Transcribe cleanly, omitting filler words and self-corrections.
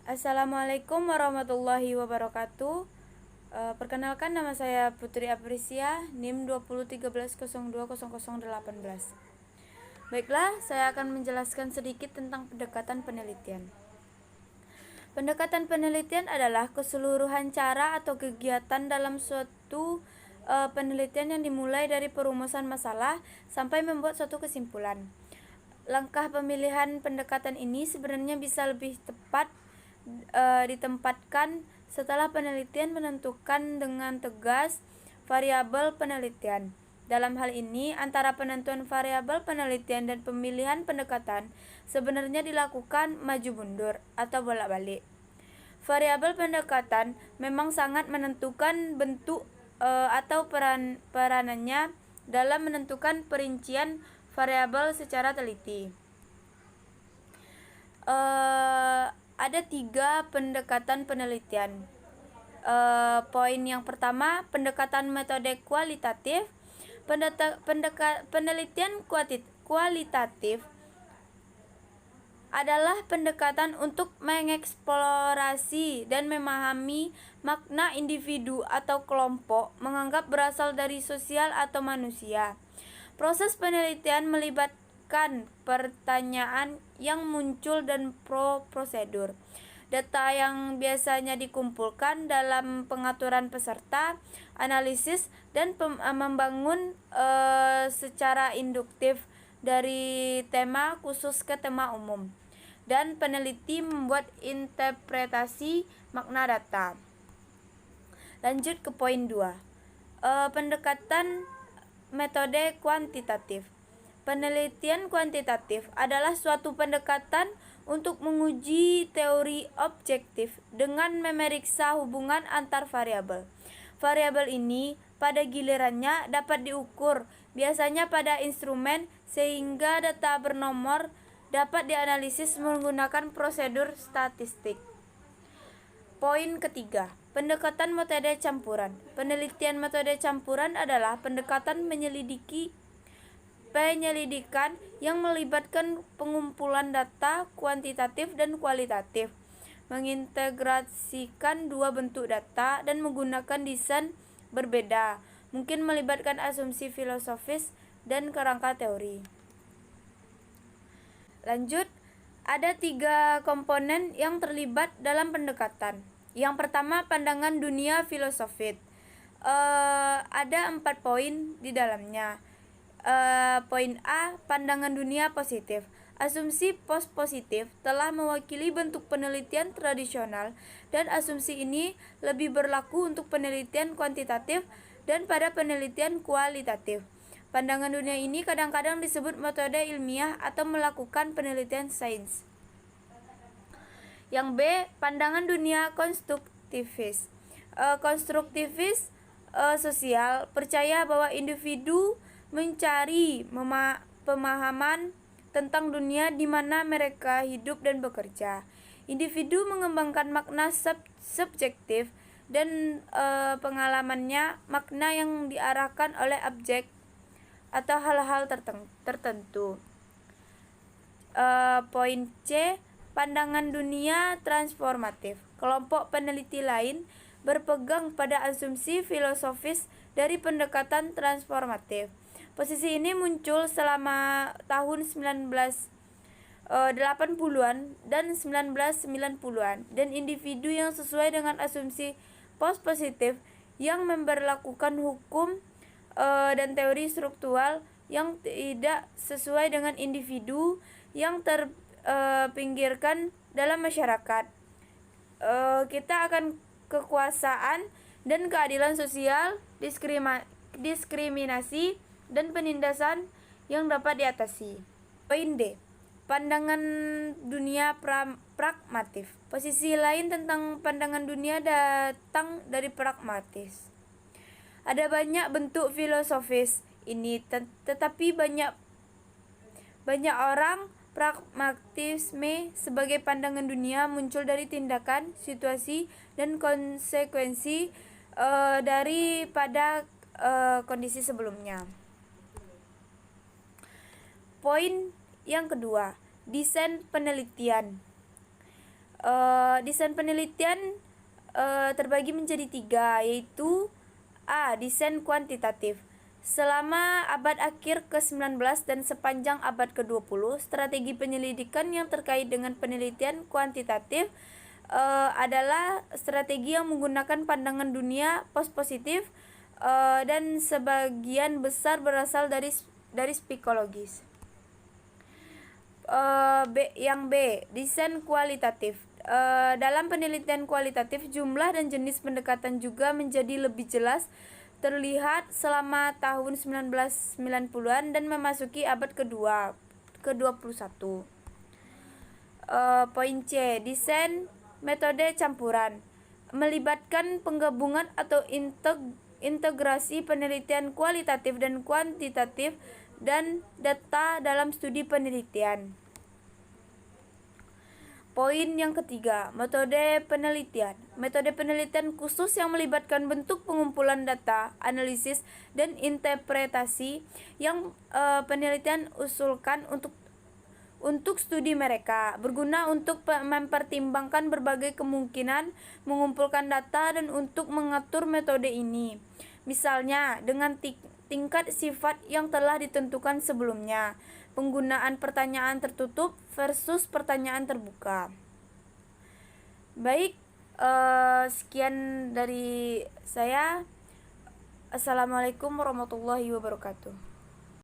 Assalamualaikum warahmatullahi wabarakatuh. Perkenalkan, nama saya Putri Aprisia, NIM 2013020018. Baiklah, saya akan menjelaskan sedikit tentang pendekatan penelitian. Pendekatan penelitian adalah keseluruhan cara atau kegiatan dalam suatu penelitian yang dimulai dari perumusan masalah sampai membuat suatu kesimpulan. Langkah pemilihan pendekatan ini sebenarnya bisa lebih tepat ditempatkan setelah penelitian menentukan dengan tegas variabel penelitian. Dalam hal ini, antara penentuan variabel penelitian dan pemilihan pendekatan sebenarnya dilakukan maju mundur atau bolak-balik. Variabel pendekatan memang sangat menentukan bentuk atau peranannya dalam menentukan perincian variabel secara teliti. Ada 3 pendekatan penelitian. Poin yang pertama, pendekatan metode kualitatif. Penelitian kualitatif adalah pendekatan untuk mengeksplorasi dan memahami makna individu atau kelompok menganggap berasal dari sosial atau manusia. Proses penelitian melibatkan pertanyaan yang muncul dan prosedur. Data yang biasanya dikumpulkan dalam pengaturan peserta, analisis, dan membangun secara induktif dari tema khusus ke tema umum. Dan peneliti membuat interpretasi makna data. Lanjut ke poin 2. Pendekatan metode kuantitatif. Penelitian kuantitatif adalah suatu pendekatan untuk menguji teori objektif dengan memeriksa hubungan antar variabel. Variabel ini pada gilirannya dapat diukur, biasanya pada instrumen, sehingga data bernomor dapat dianalisis menggunakan prosedur statistik. Poin ketiga, pendekatan metode campuran. Penelitian metode campuran adalah pendekatan penyelidikan yang melibatkan pengumpulan data kuantitatif dan kualitatif, mengintegrasikan 2 bentuk data dan menggunakan desain berbeda, mungkin melibatkan asumsi filosofis dan kerangka teori. Lanjut, ada 3 komponen yang terlibat dalam pendekatan. Yang pertama, pandangan dunia filosofis. Ada 4 poin di dalamnya. Poin A, pandangan dunia positif. Asumsi post-positif telah mewakili bentuk penelitian tradisional, dan asumsi ini lebih berlaku untuk penelitian kuantitatif dan pada penelitian kualitatif. Pandangan dunia ini kadang-kadang disebut metode ilmiah atau melakukan penelitian sains. Yang B, pandangan dunia konstruktivis. Konstruktivis sosial percaya bahwa individu mencari pemahaman tentang dunia di mana mereka hidup dan bekerja. Individu mengembangkan makna subjektif dan pengalamannya, makna yang diarahkan oleh objek atau hal-hal tertentu. Poin C, pandangan dunia transformatif. Kelompok peneliti lain berpegang pada asumsi filosofis dari pendekatan transformatif. Posisi ini muncul selama tahun 1980-an dan 1990-an, dan individu yang sesuai dengan asumsi post-positif yang memberlakukan hukum dan teori struktural yang tidak sesuai dengan individu yang terpinggirkan dalam masyarakat. Kita akan kekuasaan dan keadilan sosial, diskriminasi, dan penindasan yang dapat diatasi. Poin D, pandangan dunia pragmatif. Posisi lain tentang pandangan dunia datang dari pragmatis. Ada banyak bentuk filosofis ini, tetapi banyak orang pragmatisme sebagai pandangan dunia muncul dari tindakan, situasi, dan konsekuensi daripada kondisi sebelumnya. Poin yang kedua, desain penelitian. Desain penelitian terbagi menjadi 3, yaitu A. Desain kuantitatif. Selama abad akhir ke-19 dan sepanjang abad ke-20, strategi penyelidikan yang terkait dengan penelitian kuantitatif adalah strategi yang menggunakan pandangan dunia post-positif dan sebagian besar berasal dari psikologis. Yang B, desain kualitatif. Dalam penelitian kualitatif, jumlah dan jenis pendekatan juga menjadi lebih jelas terlihat selama tahun 1990-an dan memasuki abad ke-21. Poin C, desain metode campuran. Melibatkan penggabungan atau integrasi penelitian kualitatif dan kuantitatif dan data dalam studi penelitian. Poin yang ketiga, metode penelitian. Metode penelitian khusus yang melibatkan bentuk pengumpulan data, analisis, dan interpretasi yang penelitian usulkan untuk studi mereka, berguna untuk mempertimbangkan berbagai kemungkinan, mengumpulkan data, dan untuk mengatur metode ini. Misalnya, dengan tingkat sifat yang telah ditentukan sebelumnya, penggunaan pertanyaan tertutup versus pertanyaan terbuka. Baik, sekian dari saya. Assalamualaikum warahmatullahi wabarakatuh.